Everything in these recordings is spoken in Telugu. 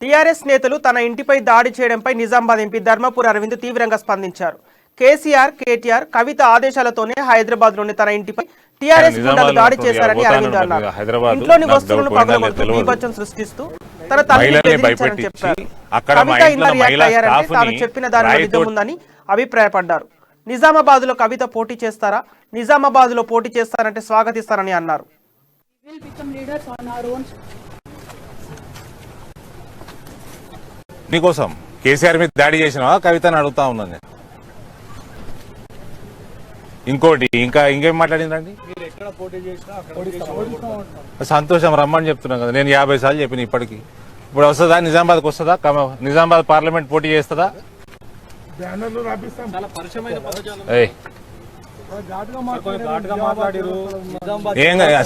టీఆర్ఎస్ నేతలు తన ఇంటిపై దాడి చేయడంపై నిజామాబాద్ ఎంపీ ధర్మపురి అరవింద్ తీవ్రంగా స్పందించారు. కేసీఆర్, కేటీఆర్, కవిత ఆదేశాలతోనే హైదరాబాద్లోని తన ఇంటిపై టీఆర్ఎస్ గుండాలు దాడి చేశారని అరవింద్ అన్నారు. ఇంట్లోని వస్తువులను పగలగొడుతూ బీభత్సం సృష్టిస్తూ తన తల్లిని బెదిరించారని చెప్పారు. కవిత ఇలా రియాక్ట్ అయ్యారంటే తాను చెప్పిన దానిలో నిజం ఉందని అభిప్రాయపడ్డారు. నిజామాబాద్ లో కవిత పోటీ చేస్తారా, నిజామాబాద్ లో పోటీ చేస్తారంటే స్వాగతిస్తారని అన్నారు. నీకోసం కేసీఆర్ మీద దాడి చేసినావా కవితని అడుగుతా ఉన్నాను నేను. ఇంకోటి ఇంకేం మాట్లాడిందండి? సంతోషం, రమ్మని చెప్తున్నాం కదా. నేను 50 సార్లు చెప్పిన ఇప్పటికి. ఇప్పుడు వస్తుందా నిజామాబాద్కి? వస్తుందా? నిజామాబాద్ పార్లమెంట్ పోటీ చేస్తుందా?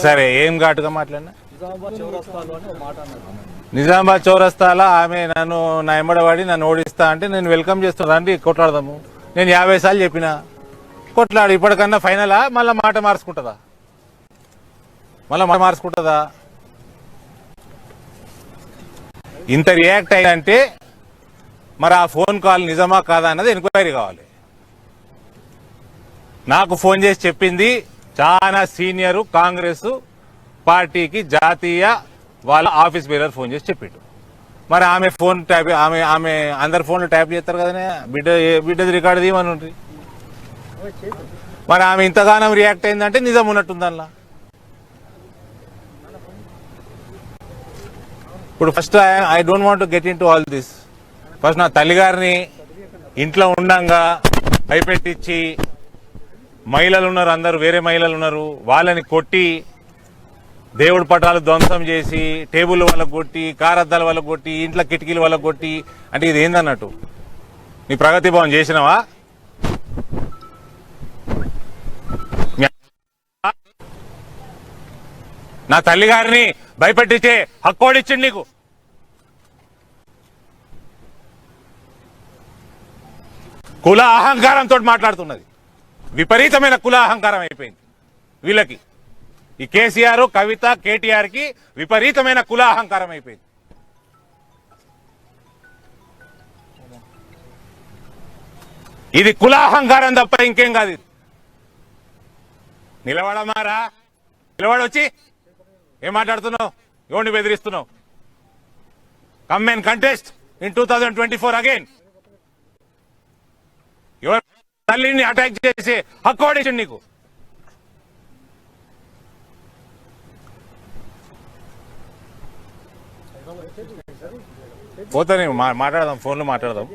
సరే, ఏం ఘాటుగా మాట్లాడినా? నిజామాబాద్ చౌరస్తాలో ఆమె నా ఎమ్మడవాడి నన్ను ఓడిస్తా అంటే నేను వెల్కమ్ చేస్తున్నా, రండి కొట్లాడదాము. నేను 50 సార్లు చెప్పిన కొట్లాడు. ఇప్పటికన్నా ఫైనలా? మళ్ళీ మాట మార్చుకుంటుందా? ఇంత రియాక్ట్ అయ్యంటే మరి ఆ ఫోన్ కాల్ నిజమా కాదా అన్నది ఎంక్వైరీ కావాలి. నాకు ఫోన్ చేసి చెప్పింది చాలా సీనియర్ కాంగ్రెస్ పార్టీకి జాతీయ వాళ్ళ ఆఫీస్ బేరర్ ఫోన్ చేసి చెప్పిండు. మరి ఆమె ఫోన్ ట్యాప్, ఆమె అందరు ఫోన్లు ట్యాప్ చేస్తారు కదనే, బిడ్డది రికార్డు తీయమని ఉంటుంది. మరి ఆమె ఇంతగానం రియాక్ట్ అయిందంటే నిజం ఉన్నట్టుంది అందులో. ఇప్పుడు first I don't want to get in to all this. First నా తల్లిగారిని ఇంట్లో ఉండంగా భయపెట్టించి, మహిళలు ఉన్నారు, అందరూ వేరే మహిళలు ఉన్నారు, వాళ్ళని కొట్టి, దేవుడి పటాలు ధ్వంసం చేసి, టేబుల్ వాళ్ళకు కొట్టి, కారద్దాల వాళ్ళకు కొట్టి, ఇంట్లో కిటికీలు వాళ్ళకు కొట్టి, అంటే ఇది ఏందన్నట్టు? నీ ప్రగతి భవన్ చేసినావా? నా తల్లిగారిని భయపెట్టించే హక్కోడిచ్చిండు నీకు. కుల అహంకారంతో మాట్లాడుతున్నది. విపరీతమైన కుల అహంకారం అయిపోయింది వీళ్ళకి. ఈ కేసీఆర్, కవిత, కేటీఆర్ కి విపరీతమైన కుల అహంకారం అయిపోయింది. ఇది కుల అహంకారం తప్ప ఇంకేం కాదు. నిలబడమారా, నిలబడొచ్చి ఏం మాట్లాడుతున్నావు? ఎవరిని బెదిరిస్తున్నావు? Come and contest in 2024 again. ఎవరు తల్లిని అటాక్ చేసి హక్కోడిచ్చిండు నీకు? పోతానే మాట్లాడదాం, ఫోన్లో మాట్లాడదాం.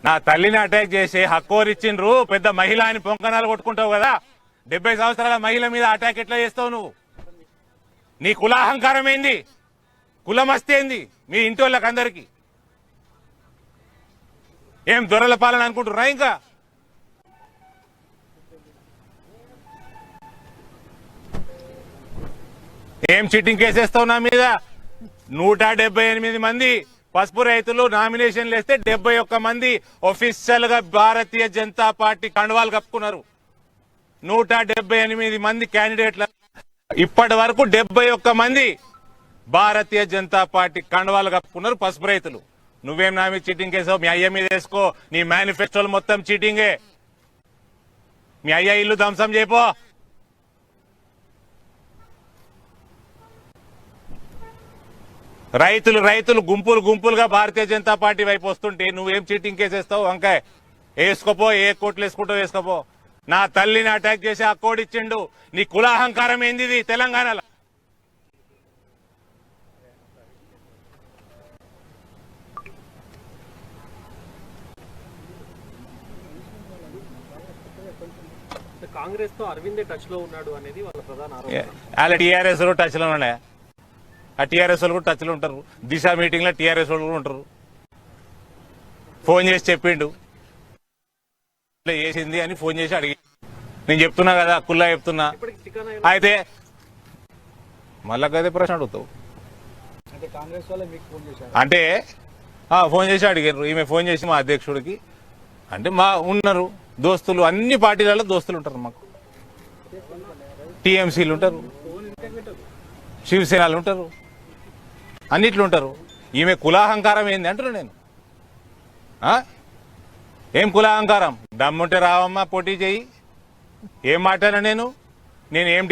నా తల్లిని అటాక్ చేసి హక్కోరిచ్చిండ్రు, పెద్ద మహిళ అని పొంకనాలు కొట్టుకుంటావు కదా. 70 సంవత్సరాల మహిళ మీద అటాక్ ఎట్లా చేస్తావు నువ్వు? నీ కులాహంకారం ఏంది? కులమస్తి ఏంది మీ ఇంటి వాళ్ళకి అందరికీ? ఏం దొరల పాలన అనుకుంటున్నా? ఇంకా ఏం చీటింగ్ కేసేస్తావు నా మీద? 178 మంది పసుపు రైతులు నామినేషన్లు వేస్తే 71 మంది ఒఫీషియల్ గా భారతీయ జనతా పార్టీ కండువాలు కప్పుకున్నారు. 178 మంది క్యాండిడేట్ల ఇప్పటి వరకు 71 మంది భారతీయ జనతా పార్టీ కండువాలు కప్పుకున్నారు పసుపు రైతులు. నువ్వేం నా మీద చీటింగ్ కేసావు? మీ అయ్య మీద వేసుకో. నీ మేనిఫెస్టోలు మొత్తం చీటింగే. మీ అయ్య ఇల్లు ధ్వంసం చేయపో. రైతులు గుంపులుగా భారతీయ జనతా పార్టీ వైపు వస్తుంటే నువ్వేం చీటింగ్ కేసేస్తావు? వంకాయ వేసుకోపో, ఏ కోట్లు వేసుకుంటావు వేసుకోపో. నా తల్లిని అటాక్ చేసి ఆ కోడిచ్చిండు. నీ కులాహంకారం ఏంది ఇది తెలంగాణలో? కాంగ్రెస్ తో అరవింద్ టచ్ లో ఉన్నాడు అనేది వాళ్ళ ప్రధాన ఆరోపణ. అలా టీఆర్ఎస్ లో టచ్ లో ఉన్నాయా? ఆ టీఆర్ఎస్ వాళ్ళు కూడా టచ్ లో ఉంటారు. దిశ మీటింగ్ లో టీఆర్ఎస్ వాళ్ళు కూడా ఉంటారు. ఫోన్ చేసి చెప్పిండు, చేసింది అని ఫోన్ చేసి అడిగి. నేను చెప్తున్నా కదా, కుల్లా చెప్తున్నా. అయితే మళ్ళా అదే ప్రశ్న అడుగుతావు అంటే ఫోన్ చేసి అడిగారు. ఈమె ఫోన్ చేసి మా అధ్యక్షుడికి అంటే ఉన్నారు దోస్తులు, అన్ని పార్టీలలో దోస్తులు ఉంటారు. మాకు టీఎంసీలు ఉంటారు, శివసేనలు ఉంటారు, అన్నిట్లు ఉంటారు. ఈమె కులాహంకారం ఏంది అంటున్నా నేను. ఆ? ఏం కులాహంకారం? దమ్ముంటే రావమ్మా పోటీ చేయి. ఏం మాట్లాడా నేను ఏం